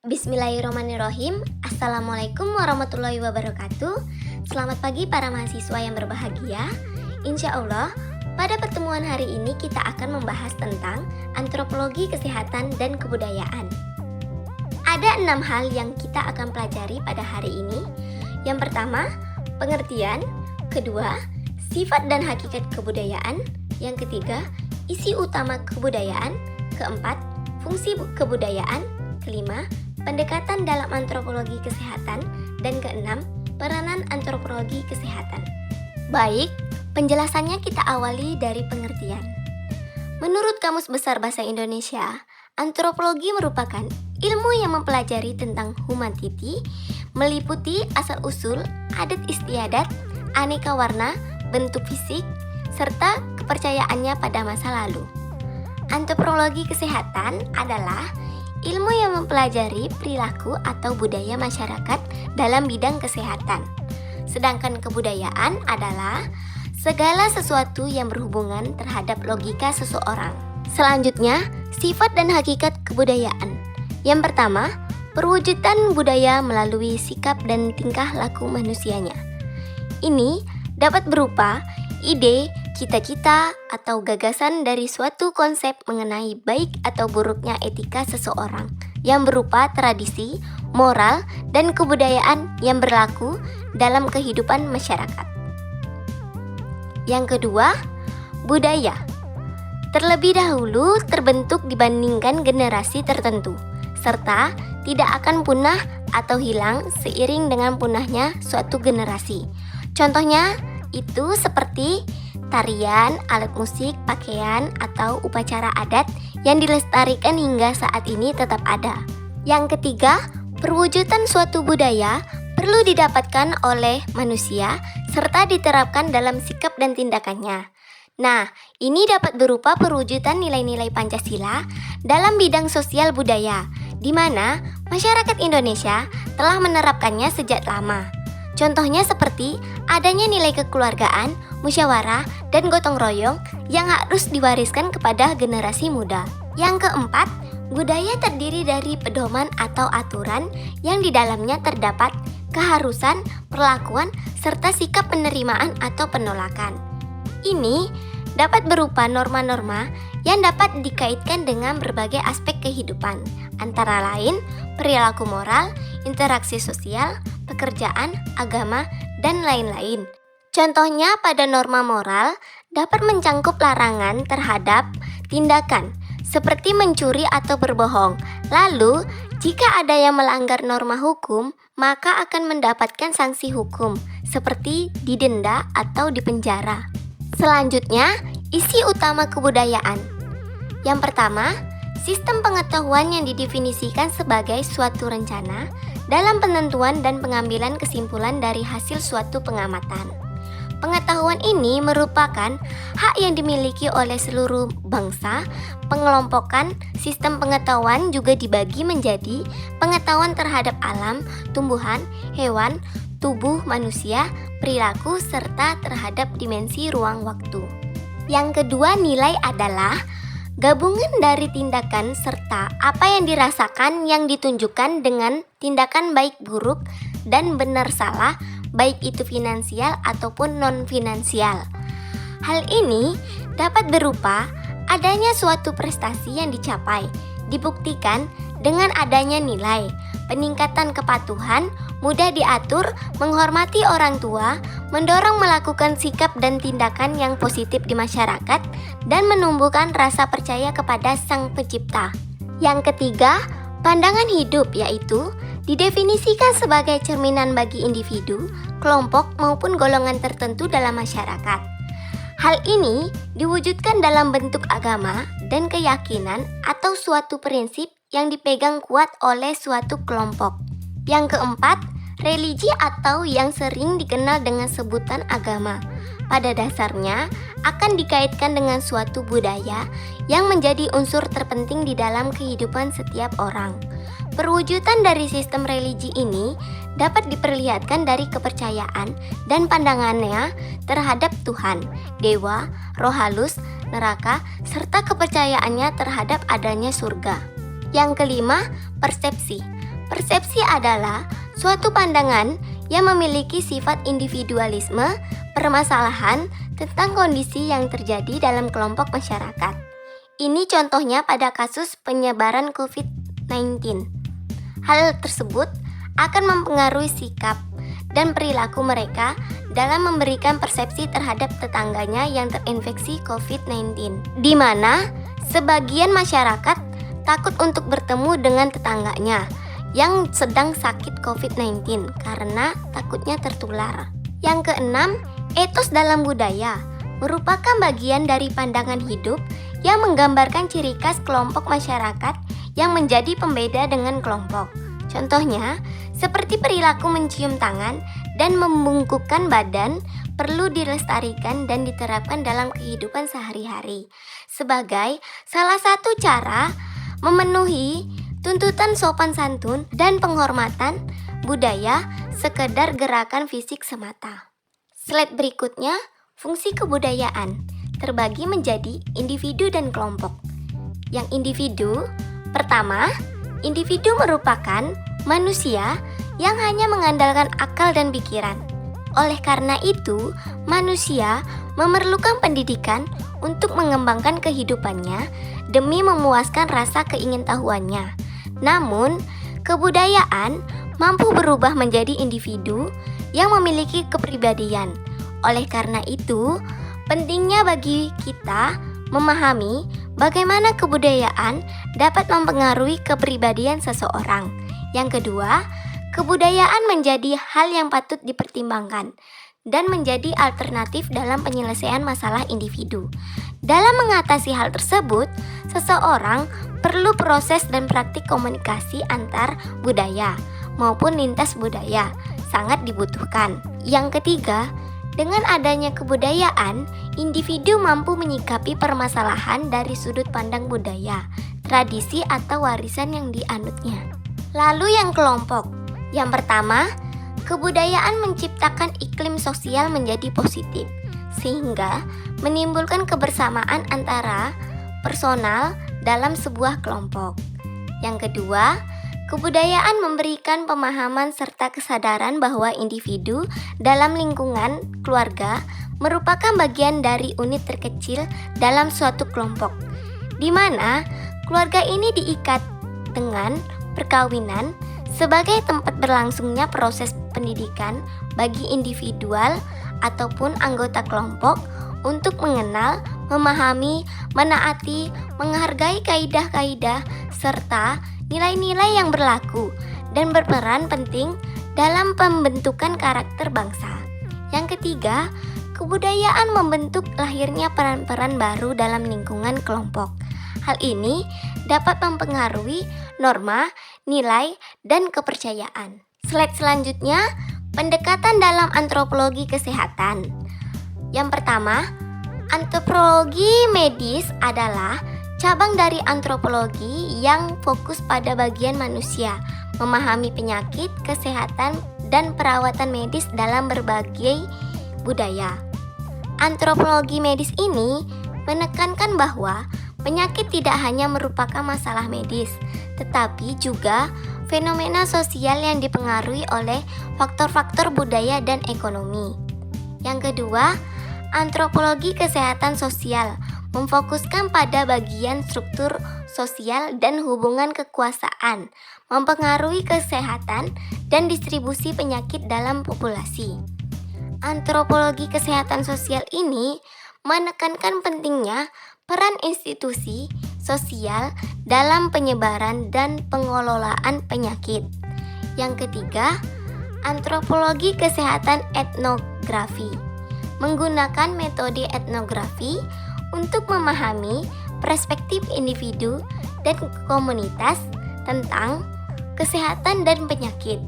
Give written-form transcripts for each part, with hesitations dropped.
Bismillahirrahmanirrahim. Assalamualaikum warahmatullahi wabarakatuh. Selamat pagi para mahasiswa yang berbahagia. Insya Allah, pada pertemuan hari ini kita akan membahas tentang antropologi kesehatan dan kebudayaan. Ada 6 hal yang kita akan pelajari pada hari ini. Yang pertama, pengertian. Kedua, sifat dan hakikat kebudayaan. Yang ketiga, isi utama kebudayaan. Keempat, fungsi kebudayaan. Kelima, pendekatan dalam antropologi kesehatan. Dan keenam, peranan antropologi kesehatan. Baik, penjelasannya kita awali dari pengertian. Menurut Kamus Besar Bahasa Indonesia, antropologi merupakan ilmu yang mempelajari tentang humanity, meliputi asal-usul, adat istiadat, aneka warna, bentuk fisik, serta kepercayaannya pada masa lalu. Antropologi kesehatan adalah ilmu yang mempelajari perilaku atau budaya masyarakat dalam bidang kesehatan. Sedangkan kebudayaan adalah segala sesuatu yang berhubungan terhadap logika seseorang. Selanjutnya, sifat dan hakikat kebudayaan. Yang pertama, perwujudan budaya melalui sikap dan tingkah laku manusianya. Ini dapat berupa ide, cita-cita, atau gagasan dari suatu konsep mengenai baik atau buruknya etika seseorang yang berupa tradisi, moral, dan kebudayaan yang berlaku dalam kehidupan masyarakat. Yang kedua, budaya. Terlebih dahulu terbentuk dibandingkan generasi tertentu, serta tidak akan punah atau hilang seiring dengan punahnya suatu generasi. Contohnya itu seperti tarian, alat musik, pakaian, atau upacara adat yang dilestarikan hingga saat ini tetap ada. Yang ketiga, perwujudan suatu budaya perlu didapatkan oleh manusia serta diterapkan dalam sikap dan tindakannya. Nah, ini dapat berupa perwujudan nilai-nilai Pancasila dalam bidang sosial budaya, di mana masyarakat Indonesia telah menerapkannya sejak lama. Contohnya seperti adanya nilai kekeluargaan, musyawarah, dan gotong royong yang harus diwariskan kepada generasi muda. Yang keempat, budaya terdiri dari pedoman atau aturan yang di dalamnya terdapat keharusan, perlakuan, serta sikap penerimaan atau penolakan. Ini dapat berupa norma-norma yang dapat dikaitkan dengan berbagai aspek kehidupan, antara lain perilaku moral, interaksi sosial, pekerjaan, agama, dan lain-lain. Contohnya pada norma moral dapat mencangkup larangan terhadap tindakan seperti mencuri atau berbohong. Lalu, jika ada yang melanggar norma hukum, maka akan mendapatkan sanksi hukum seperti didenda atau dipenjara. Selanjutnya, isi utama kebudayaan. Yang pertama, sistem pengetahuan yang didefinisikan sebagai suatu rencana dalam penentuan dan pengambilan kesimpulan dari hasil suatu pengamatan. Pengetahuan ini merupakan hak yang dimiliki oleh seluruh bangsa. Pengelompokan sistem pengetahuan juga dibagi menjadi pengetahuan terhadap alam, tumbuhan, hewan, tubuh manusia, perilaku, serta terhadap dimensi ruang waktu. Yang kedua, nilai adalah gabungan dari tindakan serta apa yang dirasakan yang ditunjukkan dengan tindakan baik buruk dan benar salah, baik itu finansial ataupun non-finansial. Hal ini dapat berupa adanya suatu prestasi yang dicapai, dibuktikan dengan adanya nilai, peningkatan kepatuhan, mudah diatur, menghormati orang tua, mendorong melakukan sikap dan tindakan yang positif di masyarakat, dan menumbuhkan rasa percaya kepada Sang Pencipta. Yang ketiga, pandangan hidup, yaitu didefinisikan sebagai cerminan bagi individu, kelompok, maupun golongan tertentu dalam masyarakat. Hal ini diwujudkan dalam bentuk agama dan keyakinan atau suatu prinsip yang dipegang kuat oleh suatu kelompok. Yang keempat, religi atau yang sering dikenal dengan sebutan agama. Pada dasarnya akan dikaitkan dengan suatu budaya yang menjadi unsur terpenting di dalam kehidupan setiap orang. Perwujudan dari sistem religi ini dapat diperlihatkan dari kepercayaan dan pandangannya terhadap Tuhan, dewa, roh halus, neraka, serta kepercayaannya terhadap adanya surga. Yang kelima, persepsi. Persepsi adalah suatu pandangan yang memiliki sifat individualisme, permasalahan tentang kondisi yang terjadi dalam kelompok masyarakat. Ini contohnya pada kasus penyebaran COVID-19. Hal tersebut akan mempengaruhi sikap dan perilaku mereka dalam memberikan persepsi terhadap tetangganya yang terinfeksi COVID-19, di mana sebagian masyarakat takut untuk bertemu dengan tetangganya yang sedang sakit COVID-19 karena takutnya tertular. Yang keenam, etos dalam budaya merupakan bagian dari pandangan hidup yang menggambarkan ciri khas kelompok masyarakat yang menjadi pembeda dengan kelompok. Contohnya, seperti perilaku mencium tangan dan membungkukkan badan perlu dilestarikan dan diterapkan dalam kehidupan sehari-hari sebagai salah satu cara memenuhi tuntutan sopan santun dan penghormatan budaya sekedar gerakan fisik semata. Slide berikutnya, fungsi kebudayaan terbagi menjadi individu dan kelompok. Yang individu, pertama, individu merupakan manusia yang hanya mengandalkan akal dan pikiran. Oleh karena itu, manusia memerlukan pendidikan untuk mengembangkan kehidupannya demi memuaskan rasa keingintahuannya. Namun, kebudayaan mampu berubah menjadi individu yang memiliki kepribadian. Oleh karena itu, pentingnya bagi kita memahami bagaimana kebudayaan dapat mempengaruhi kepribadian seseorang. Yang kedua, kebudayaan menjadi hal yang patut dipertimbangkan dan menjadi alternatif dalam penyelesaian masalah individu. Dalam mengatasi hal tersebut, seseorang perlu proses dan praktik komunikasi antar budaya maupun lintas budaya sangat dibutuhkan. Yang ketiga, dengan adanya kebudayaan, individu mampu menyikapi permasalahan dari sudut pandang budaya, tradisi atau warisan yang dianutnya. Lalu yang kelompok. Yang pertama, kebudayaan menciptakan iklim sosial menjadi positif, sehingga menimbulkan kebersamaan antara personal dalam sebuah kelompok. Yang kedua, kebudayaan memberikan pemahaman serta kesadaran bahwa individu dalam lingkungan keluarga merupakan bagian dari unit terkecil dalam suatu kelompok, di mana keluarga ini diikat dengan perkawinan sebagai tempat berlangsungnya proses pendidikan bagi individual ataupun anggota kelompok untuk mengenal, memahami, menaati, menghargai kaidah-kaidah serta nilai-nilai yang berlaku dan berperan penting dalam pembentukan karakter bangsa. Yang ketiga, kebudayaan membentuk lahirnya peran-peran baru dalam lingkungan kelompok. Hal ini dapat mempengaruhi norma, nilai, dan kepercayaan. Slide selanjutnya, pendekatan dalam antropologi kesehatan. Yang pertama, antropologi medis adalah cabang dari antropologi yang fokus pada bagian manusia, memahami penyakit, kesehatan, dan perawatan medis dalam berbagai budaya. Antropologi medis ini menekankan bahwa penyakit tidak hanya merupakan masalah medis, tetapi juga fenomena sosial yang dipengaruhi oleh faktor-faktor budaya dan ekonomi. Yang kedua, antropologi kesehatan sosial memfokuskan pada bagian struktur sosial dan hubungan kekuasaan, mempengaruhi kesehatan dan distribusi penyakit dalam populasi. Antropologi kesehatan sosial ini menekankan pentingnya peran institusi sosial dalam penyebaran dan pengelolaan penyakit. Yang ketiga, antropologi kesehatan etnografi menggunakan metode etnografi untuk memahami perspektif individu dan komunitas tentang kesehatan dan penyakit.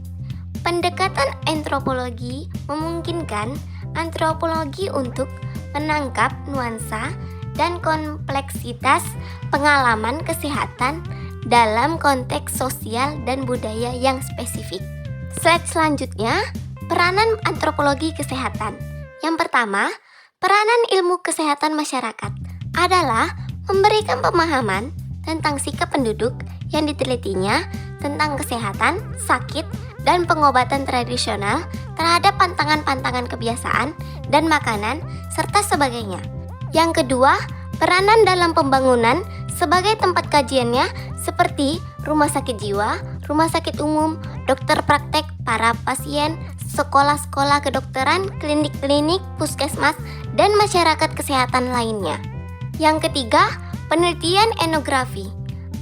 Pendekatan antropologi memungkinkan antropologi untuk menangkap nuansa dan kompleksitas pengalaman kesehatan dalam konteks sosial dan budaya yang spesifik. Slide selanjutnya, peranan antropologi kesehatan. Yang pertama, peranan ilmu kesehatan masyarakat adalah memberikan pemahaman tentang sikap penduduk yang ditelitinya tentang kesehatan, sakit, dan pengobatan tradisional terhadap pantangan-pantangan kebiasaan dan makanan, serta sebagainya. Yang kedua, peranan dalam pembangunan sebagai tempat kajiannya seperti rumah sakit jiwa, rumah sakit umum, dokter praktek, para pasien, sekolah-sekolah kedokteran, klinik-klinik, puskesmas, dan masyarakat kesehatan lainnya. Yang ketiga, penelitian etnografi.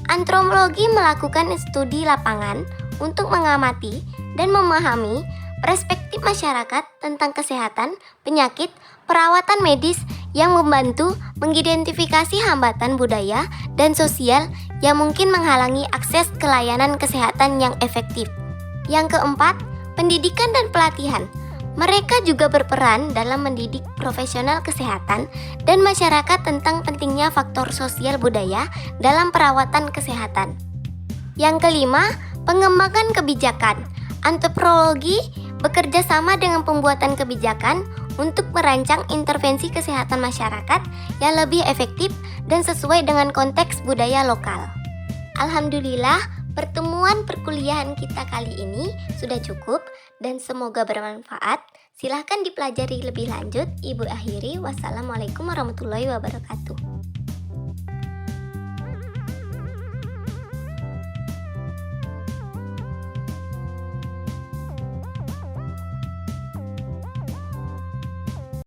Antropologi melakukan studi lapangan untuk mengamati dan memahami perspektif masyarakat tentang kesehatan, penyakit, perawatan medis yang membantu mengidentifikasi hambatan budaya dan sosial yang mungkin menghalangi akses ke layanan kesehatan yang efektif. Yang keempat, pendidikan dan pelatihan. Mereka juga berperan dalam mendidik profesional kesehatan dan masyarakat tentang pentingnya faktor sosial budaya dalam perawatan kesehatan. Yang kelima, pengembangan kebijakan. Antropologi bekerja sama dengan pembuatan kebijakan untuk merancang intervensi kesehatan masyarakat yang lebih efektif dan sesuai dengan konteks budaya lokal. Alhamdulillah, pertemuan perkuliahan kita kali ini sudah cukup dan semoga bermanfaat. Silahkan dipelajari lebih lanjut. Ibu akhiri, wassalamualaikum warahmatullahi wabarakatuh.